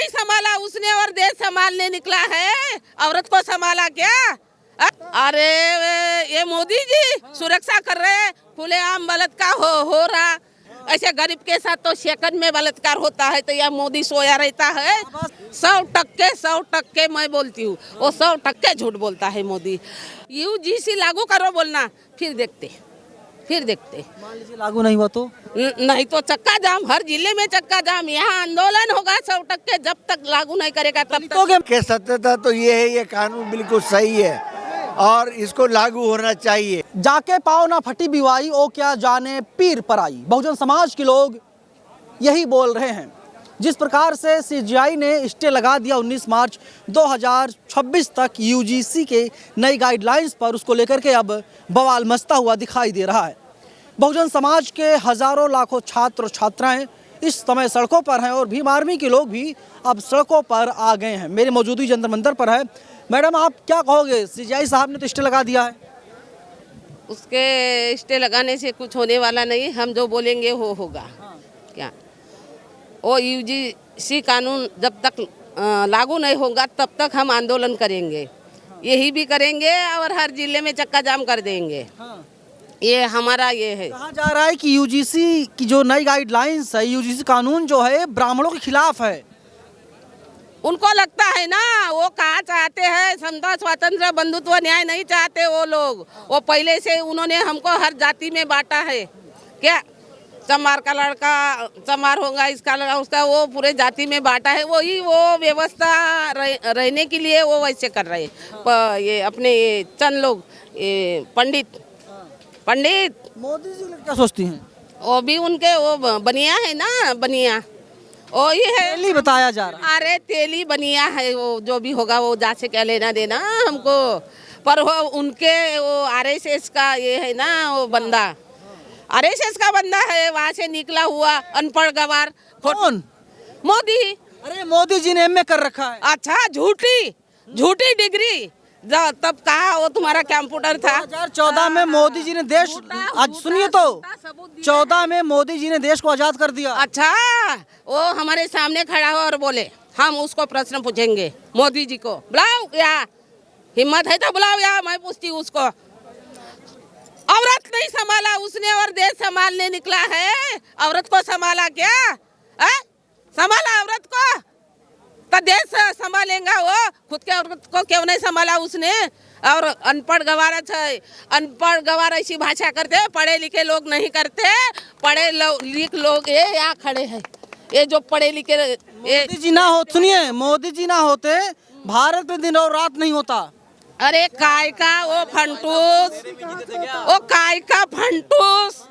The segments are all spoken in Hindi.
नहीं संभाला उसने और देश संभालने निकला है, औरत को संभाला क्या? अरे ये मोदी जी सुरक्षा कर रहे हैं, खुलेआम बलात्कार हो रहा। ऐसे गरीब के साथ तो सेकंड में बलात्कार होता है, तो यह मोदी सोया रहता है। 100% मैं बोलती हूँ, वो 100% झूठ बोलता है मोदी। यूजीसी लागू करो बोलना, फिर देखते। मान लीजिए लागू नहीं हुआ तो नहीं तो चक्का जाम, हर जिले में चक्का जाम। यहाँ आंदोलन होगा 100%, जब तक लागू नहीं करेगा तब तक। के सत्यता तो ये है, ये कानून बिल्कुल सही है और इसको लागू होना चाहिए। जाके पाओ ना फटी बिवाई ओ क्या जाने पीर पराई। बहुजन समाज के लोग यही बोल रहे हैं। जिस प्रकार से सीजीआई ने स्टे लगा दिया 19 मार्च 2026 तक यूजीसी के नई गाइडलाइंस पर, उसको लेकर के अब बवाल मचता हुआ दिखाई दे रहा है। बहुजन समाज के हजारों लाखों छात्र और छात्राएं इस समय सड़कों पर हैं और भीम आर्मी के लोग भी अब सड़कों पर आ गए हैं। मेरी मौजूदगी जंतर मंतर पर है। मैडम, आप क्या कहोगे? सीजीआई साहब ने तो स्टे लगा दिया है। उसके स्टे लगाने से कुछ होने वाला नहीं, हम जो बोलेंगे वो होगा। क्या वो यूजीसी कानून जब तक लागू नहीं होगा तब तक हम आंदोलन करेंगे, यही भी करेंगे और हर जिले में चक्का जाम कर देंगे। ये हमारा ये है। कहा जा रहा है कि यूजीसी की जो नई गाइडलाइंस है, यूजीसी कानून जो है ब्राह्मणों के खिलाफ है। उनको लगता है ना, वो कहा चाहते हैं समता स्वातंत्र बंधुत्व न्याय नहीं चाहते वो लोग। वो पहले से उन्होंने हमको हर जाति में बांटा है। क्या चमार का लड़का चमार होगा, इसका लड़का उसका, वो पूरे जाति में बांटा है। वही वो व्यवस्था रहने के लिए वो वैसे कर रहे हैं। ये अपने ये चंद लोग, ये पंडित मोदी जी क्या सोचती हैं? वो भी उनके वो बनिया है ना, बनिया ओ ये है, तेली बताया जा रहा है। अरे तेली बनिया है, वो जो भी होगा वो जा से क्या लेना देना हमको। पर वो उनके वो आरएसएस का ये है ना, वो बंदा आरएसएस का बंदा है, वहाँ से निकला हुआ अनपढ़ गवार। कौन? मोदी। अरे मोदी जी ने एमए कर रखा है। अच्छा, झूठी डिग्री तब कहा वो तुम्हारा कंप्यूटर था। 2014 में मोदी जी ने देश, आज सुनिए तो 14 में मोदी जी ने देश को आजाद कर दिया। अच्छा, वो हमारे सामने खड़ा हो और बोले हम उसको प्रश्न पूछेंगे मोदी जी को। बुलाओ या हिम्मत है तो बुलाओ या मैं पूछती हूँ उसको। औरत नहीं संभाला उसने और देश संभालने निकला है, औरत को संभाला क्या? संभाला औरत को तो देश संभालेगा वो। खुद के औरत को क्यों नहीं संभाला उसने? और अनपढ़ गवार है, अनपढ़ गवार ऐसी भाषा करते, पढ़े लिखे लोग नहीं करते। पढ़े लिख लोग ये यहाँ खड़े हैं, ये जो पढ़े लिखे। मोदी जी ना हो, सुनिए, मोदी जी ना होते भारत में दिन और रात नहीं होता। अरे काय का वो फंटूस, वो काय का फंटूस,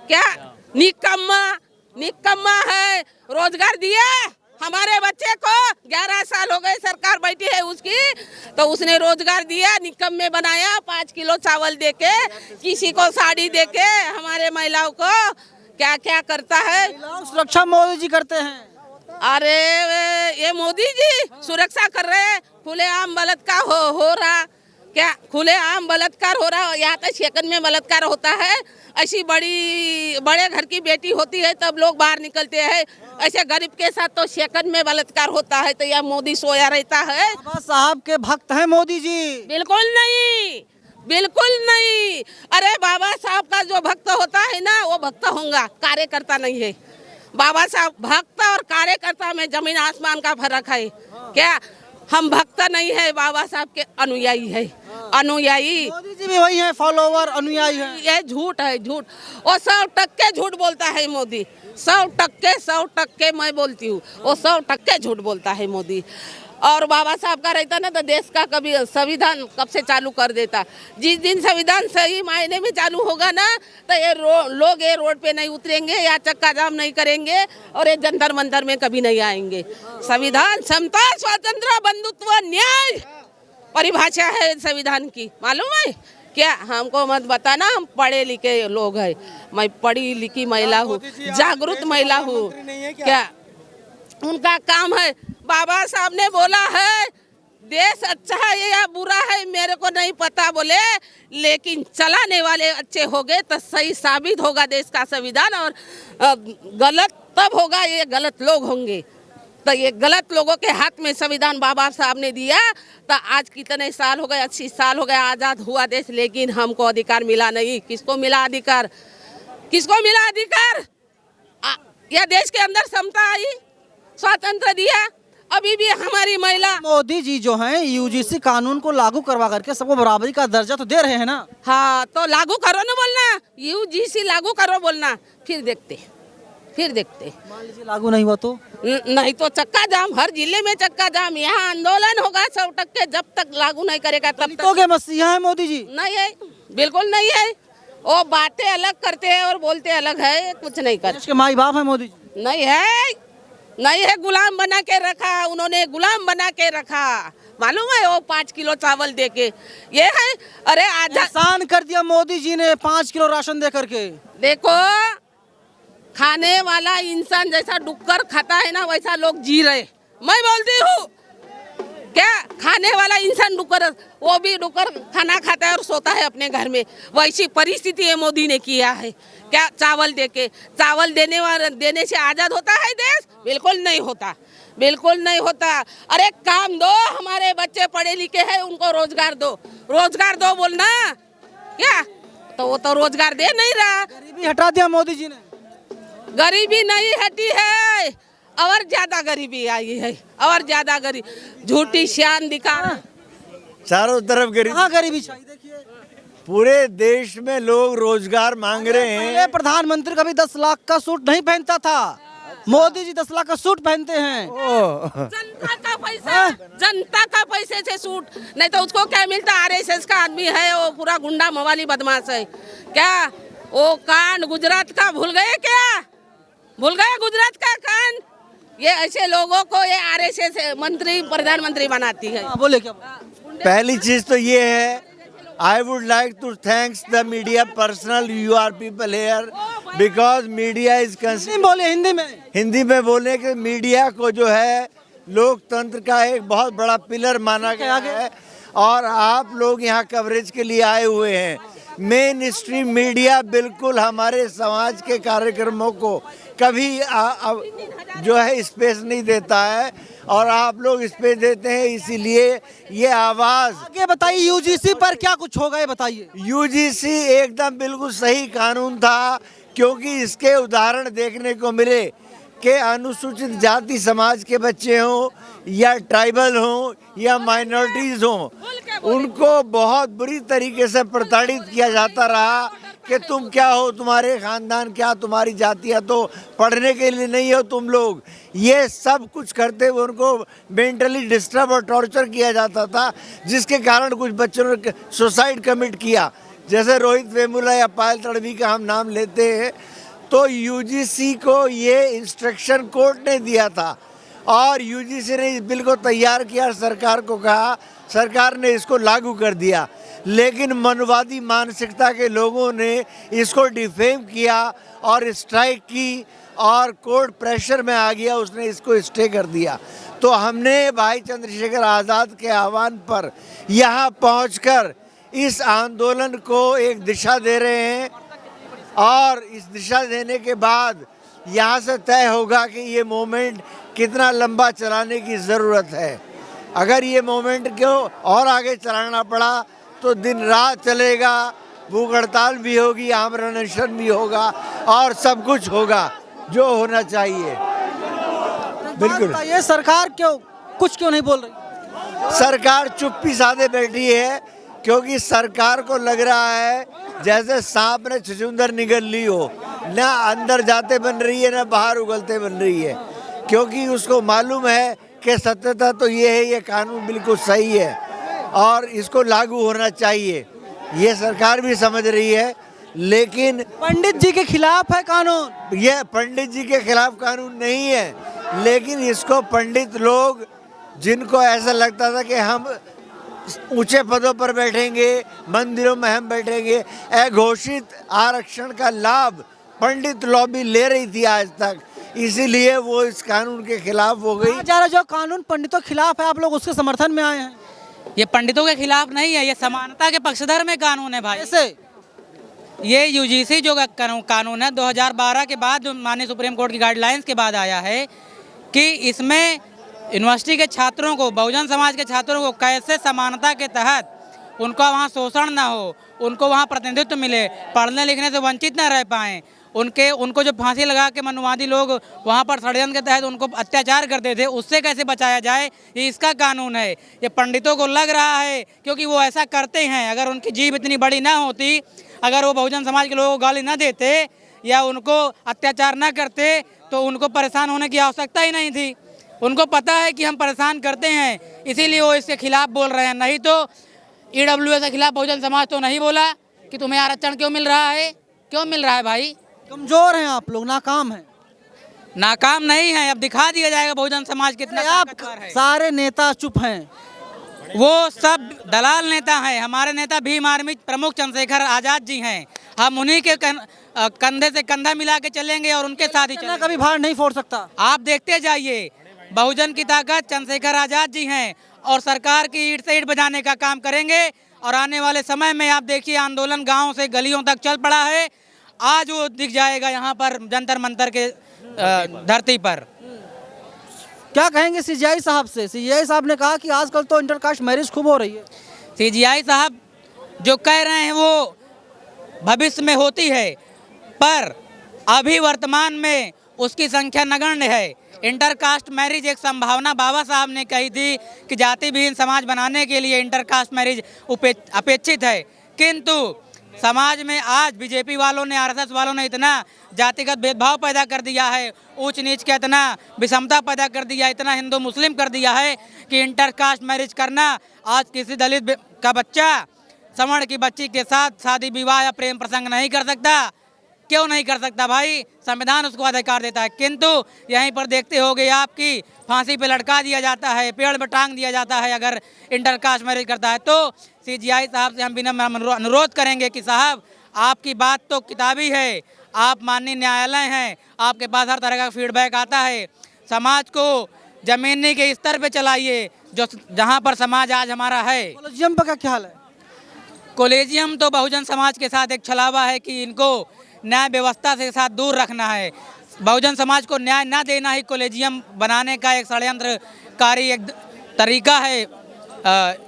क्या निकम्मा है। रोजगार दिया हमारे बच्चे को, 11 साल हो गए सरकार बैठी है उसकी, तो उसने रोजगार दिया, निकम्मे बनाया। 5 किलो चावल देके, किसी को साड़ी देके, हमारे महिलाओं को क्या क्या करता है। सुरक्षा मोदी जी करते हैं। अरे ये मोदी जी सुरक्षा कर रहे हैं, खुलेआम बलात्कार हो रहा। क्या खुलेआम बलात्कार हो रहा? यहाँ तो सेकंड में बलात्कार होता है। ऐसी बड़े घर की बेटी होती है तब लोग बाहर निकलते हैं। ऐसे गरीब के साथ तो सेकंड में बलात्कार होता है, तो यह मोदी सोया रहता है। बाबा साहब के भक्त हैं मोदी जी? बिल्कुल नहीं। अरे बाबा साहब का जो भक्त होता है ना, वो भक्त होगा, कार्यकर्ता नहीं है। बाबा साहब भक्त और कार्यकर्ता में जमीन आसमान का फर्क है। क्या हम भक्त नहीं है, बाबा साहब के अनुयायी है। अनुयायी मोदी जी भी वही है, फॉलोवर अनुयायी है। ये झूठ है, झूठ। और 100% झूठ बोलता है मोदी। 100% मैं बोलती हूँ, वो 100% झूठ बोलता है मोदी। और बाबा साहब का रहता ना तो देश का कभी संविधान कब से चालू कर देता। जिस दिन संविधान सही मायने में चालू होगा ना, तो ये लोग ये रोड पे नहीं उतरेंगे या चक्का जाम नहीं करेंगे और ये जंतर मंतर में कभी नहीं आएंगे। संविधान समता स्वातंत्र बंधुत्व न्याय परिभाषा है संविधान की, मालूम है क्या? हमको मत बताना, हम पढ़े लिखे लोग हैं, मैं पढ़ी लिखी महिला हूँ, जागरूक महिला हूँ। क्या उनका काम है? बाबा साहब ने बोला है देश अच्छा है या बुरा है मेरे को नहीं पता बोले, लेकिन चलाने वाले अच्छे हो गए तो सही साबित होगा देश का संविधान, और गलत तब होगा ये गलत लोग होंगे। तो ये गलत लोगों के हाथ में संविधान बाबा साहब ने दिया। तो आज कितने साल हो गए, 80 साल हो गए आज़ाद हुआ देश, लेकिन हमको अधिकार मिला नहीं। किसको मिला अधिकार? किसको मिला अधिकार? यह देश के अंदर समता आई, स्वातंत्र दिया। अभी भी हमारी महिला मोदी जी जो हैं यूजीसी कानून को लागू करवा करके सबको बराबरी का दर्जा तो दे रहे हैं ना। हाँ, तो लागू करो ना बोलना, यूजीसी लागू करो बोलना, फिर देखते। मान लीजिए लागू नहीं हुआ तो? नहीं तो चक्का जाम, हर जिले में चक्का जाम। यहाँ आंदोलन होगा 100%। जब तक लागू नहीं करेगा तब तक। तो क्या मसीहा है मोदी जी? नहीं है, बिल्कुल नहीं है। वो बातें अलग करते हैं और बोलते अलग है, कुछ नहीं करते। देश के माई बाप है मोदी जी? नहीं है, गुलाम बना के रखा उन्होंने, गुलाम बना के रखा। मालूम है वो 5 किलो चावल दे के, ये है। अरे आजाद एहसान कर दिया मोदी जी ने 5 किलो राशन दे करके। देखो, खाने वाला इंसान जैसा डुक्कर खाता है ना, वैसा लोग जी रहे। मैं बोलती हूँ क्या, खाने वाला इंसान डुक्कर, वो भी डुक्कर खाना खाता है और सोता है अपने घर में। वैसी परिस्थिति ये मोदी ने किया है। क्या चावल देके, चावल देने से आज़ाद होता है देश? बिल्कुल नहीं होता, बिल्कुल नहीं होता। अरे काम दो, हमारे बच्चे पढ़े लिखे हैं, उनको रोजगार दो बोलना क्या? तो वो तो रोजगार दे नहीं रहा। गरीबी हटा दिया मोदी जी ने। गरीबी नहीं हटी है, और ज्यादा गरीबी आई है, और ज्यादा गरीब। झूठी शान दिखा, चारों तरफ गरीब। कहाँ गरीबी छाई? देखिए पूरे देश में लोग रोजगार मांग रहे हैं। पहले प्रधानमंत्री कभी 10 लाख का सूट नहीं पहनता था, मोदी जी 10 लाख का सूट पहनते हैं। जनता का पैसा, जनता का पैसे से सूट, नहीं तो उसको क्या मिलता? आरएसएस का आदमी है वो, पूरा गुंडा मवाली बदमाश है। क्या वो कांड गुजरात का भूल गए? क्या भूल गए गुजरात का कांड? ये ऐसे लोगों को ये आरएसएस मंत्री प्रधानमंत्री बनाती है। बोले क्या? पहली चीज तो ये है, I would like to thanks the media personal, you are people here, because media is बोले हिंदी में बोलने के मीडिया को जो है लोकतंत्र का एक बहुत बड़ा पिलर माना गया है। और आप लोग यहाँ कवरेज के लिए आए हुए हैं। मेन स्ट्रीम मीडिया बिल्कुल हमारे समाज के कार्यक्रमों को कभी जो है स्पेस नहीं देता है, और आप लोग स्पेस देते हैं, इसीलिए ये आवाज़। आगे बताइए, यूजीसी पर क्या कुछ होगा ये बताइए। यूजीसी एकदम बिल्कुल सही कानून था, क्योंकि इसके उदाहरण देखने को मिले कि अनुसूचित जाति समाज के बच्चे हों या ट्राइबल हों या माइनॉरिटीज़ हों, उनको बहुत बुरी तरीके से प्रताड़ित किया जाता रहा कि तुम क्या हो, तुम्हारे ख़ानदान क्या, तुम्हारी जातियाँ तो पढ़ने के लिए नहीं हो तुम लोग। ये सब कुछ करते हुए उनको मेंटली डिस्टर्ब और टॉर्चर किया जाता था, जिसके कारण कुछ बच्चों ने सुसाइड कमिट किया, जैसे रोहित वेमुला या पायल तड़वी का हम नाम लेते हैं। तो यूजीसी को ये इंस्ट्रक्शन कोर्ट ने दिया था, और यूजीसी ने इस बिल को तैयार किया, सरकार को कहा, सरकार ने इसको लागू कर दिया। लेकिन मनवादी मानसिकता के लोगों ने इसको डिफेम किया और स्ट्राइक की, और कोर्ट प्रेशर में आ गया, उसने इसको स्टे कर दिया। तो हमने भाई चंद्रशेखर आज़ाद के आह्वान पर यहाँ पहुंचकर इस आंदोलन को एक दिशा दे रहे हैं, और इस दिशा देने के बाद यहाँ से तय होगा कि ये मूवमेंट कितना लंबा चलाने की ज़रूरत है। अगर ये मूवमेंट को और आगे चलाना पड़ा तो दिन रात चलेगा, भूख हड़ताल भी होगी, आमरण अनशन भी होगा, और सब कुछ होगा जो होना चाहिए। बिल्कुल। ये सरकार क्यों नहीं बोल रही? सरकार चुप्पी साधे बैठी है, क्योंकि सरकार को लग रहा है जैसे सांप ने छुछुंदर निगल ली हो, ना अंदर जाते बन रही है ना बाहर उगलते बन रही है, क्योंकि उसको मालूम है कि सत्यता तो ये है, ये कानून बिल्कुल सही है और इसको लागू होना चाहिए। ये सरकार भी समझ रही है, लेकिन पंडित जी के खिलाफ है कानून। ये पंडित जी के खिलाफ कानून नहीं है, लेकिन इसको पंडित लोग, जिनको ऐसा लगता था कि हम ऊंचे पदों पर बैठेंगे, मंदिरों में हम बैठेंगे, अघोषित आरक्षण का लाभ पंडित लॉबी ले रही थी आज तक, इसीलिए वो इस कानून के खिलाफ हो गई। जो कानून पंडितों के खिलाफ है, आप लोग उसके समर्थन में आए हैं। ये पंडितों के खिलाफ नहीं है, ये समानता के पक्षधर में कानून है भाई। कैसे? ये यूजीसी जो कानून है 2012 के बाद, जो माननीय सुप्रीम कोर्ट की गाइडलाइंस के बाद आया है, कि इसमें यूनिवर्सिटी के छात्रों को, बहुजन समाज के छात्रों को कैसे समानता के तहत उनका वहाँ शोषण ना हो, उनको वहाँ प्रतिनिधित्व मिले, पढ़ने लिखने से वंचित ना रह पाएँ। उनको जो फांसी लगा के मनुवादी लोग वहाँ पर षड्यंत्र के तहत उनको अत्याचार करते थे, उससे कैसे बचाया जाए, ये इसका कानून है। ये पंडितों को लग रहा है क्योंकि वो ऐसा करते हैं। अगर उनकी जीभ इतनी बड़ी ना होती, अगर वो बहुजन समाज के लोगों को गाली ना देते या उनको अत्याचार ना करते, तो उनको परेशान होने की आवश्यकता ही नहीं थी। उनको पता है कि हम परेशान करते हैं, इसीलिए वो इसके खिलाफ बोल रहे हैं। नहीं तो EWS के खिलाफ बहुजन समाज तो नहीं बोला कि तुम्हें आरक्षण क्यों मिल रहा है, क्यों मिल रहा है भाई। कमजोर हैं आप लोग, नाकाम हैं। नाकाम नहीं है, अब दिखा दिया जाएगा बहुजन समाज कितना आप ताकतवर है। सारे नेता चुप हैं। वो सब दलाल नेता हैं। हमारे नेता भीम आर्मी प्रमुख चंद्रशेखर आजाद जी हैं। हम उन्हीं के कंधे से कंधा मिला के चलेंगे और उनके साथ ही चना चलेंगे। कभी भार नहीं फोड़ सकता। आप देखते जाइए, बहुजन की ताकत चंद्रशेखर आजाद जी हैं और सरकार की ईंट से ईंट बजाने का काम करेंगे। और आने वाले समय में आप देखिए, आंदोलन गाँव से गलियों तक चल पड़ा है। आज वो दिख जाएगा यहाँ पर जंतर मंतर के धरती पर। क्या कहेंगे CGI साहब से? CGI साहब ने कहा कि आजकल तो इंटरकास्ट मैरिज खूब हो रही है। CGI साहब जो कह रहे हैं वो भविष्य में होती है, पर अभी वर्तमान में उसकी संख्या नगण्य है। इंटरकास्ट मैरिज एक संभावना बाबा साहब ने कही थी कि जाति विहीन समाज बनाने के लिए इंटरकास्ट मैरिज अपेक्षित है, किंतु समाज में आज बीजेपी वालों ने, RSS वालों ने इतना जातिगत भेदभाव पैदा कर दिया है, ऊंच नीच का इतना विषमता पैदा कर दिया, इतना हिंदू मुस्लिम कर दिया है कि इंटरकास्ट मैरिज करना आज किसी दलित का बच्चा सवर्ण की बच्ची के साथ शादी विवाह या प्रेम प्रसंग नहीं कर सकता। क्यों नहीं कर सकता भाई? संविधान उसको अधिकार देता है। किंतु यहीं पर देखते होगे आपकी फांसी पे लटका दिया जाता है, पेड़ पे टांग दिया जाता है अगर इंटरकास्ट मैरिज करता है। तो CGI साहब से हम विनम्र अनुरोध करेंगे कि साहब, आपकी बात तो किताबी है, आप माननीय न्यायालय हैं, आपके पास हर तरह का फीडबैक आता है। समाज को जमीनी के स्तर पे चलाइए, जो जहाँ पर समाज आज हमारा है। कॉलेजियम पर क्या ख्याल है? कॉलेजियम तो बहुजन समाज के साथ एक छलावा है कि इनको न्याय व्यवस्था से साथ दूर रखना है। बहुजन समाज को न्याय ना देना ही कॉलेजियम बनाने का एक षड्यंत्रकारी एक तरीका है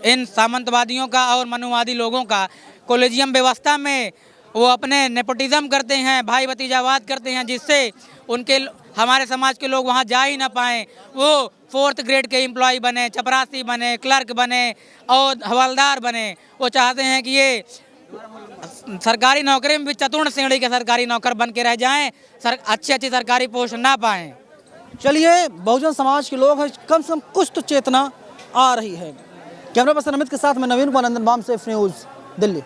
इन सामंतवादियों का और मनुवादी लोगों का। कॉलेजियम व्यवस्था में वो अपने नेपोटिज्म करते हैं, भाई भतीजावाद करते हैं, जिससे उनके हमारे समाज के लोग वहाँ जा ही ना पाएँ। वो 4th ग्रेड के एम्प्लॉय बने, चपरासी बने, क्लर्क बने और हवलदार बने। वो चाहते हैं कि ये सरकारी नौकरी में भी चतुर्ण श्रेणी के सरकारी नौकर बन के रह जाएं, अच्छी सरकारी पोस्ट ना पाएं। चलिए, बहुजन समाज के लोग हैं, कम से कम कुछ तो चेतना आ रही है। कैमरा पर्सन अमित के साथ मैं नवीन कुमार, नंदन बाम, सेफ न्यूज़, दिल्ली।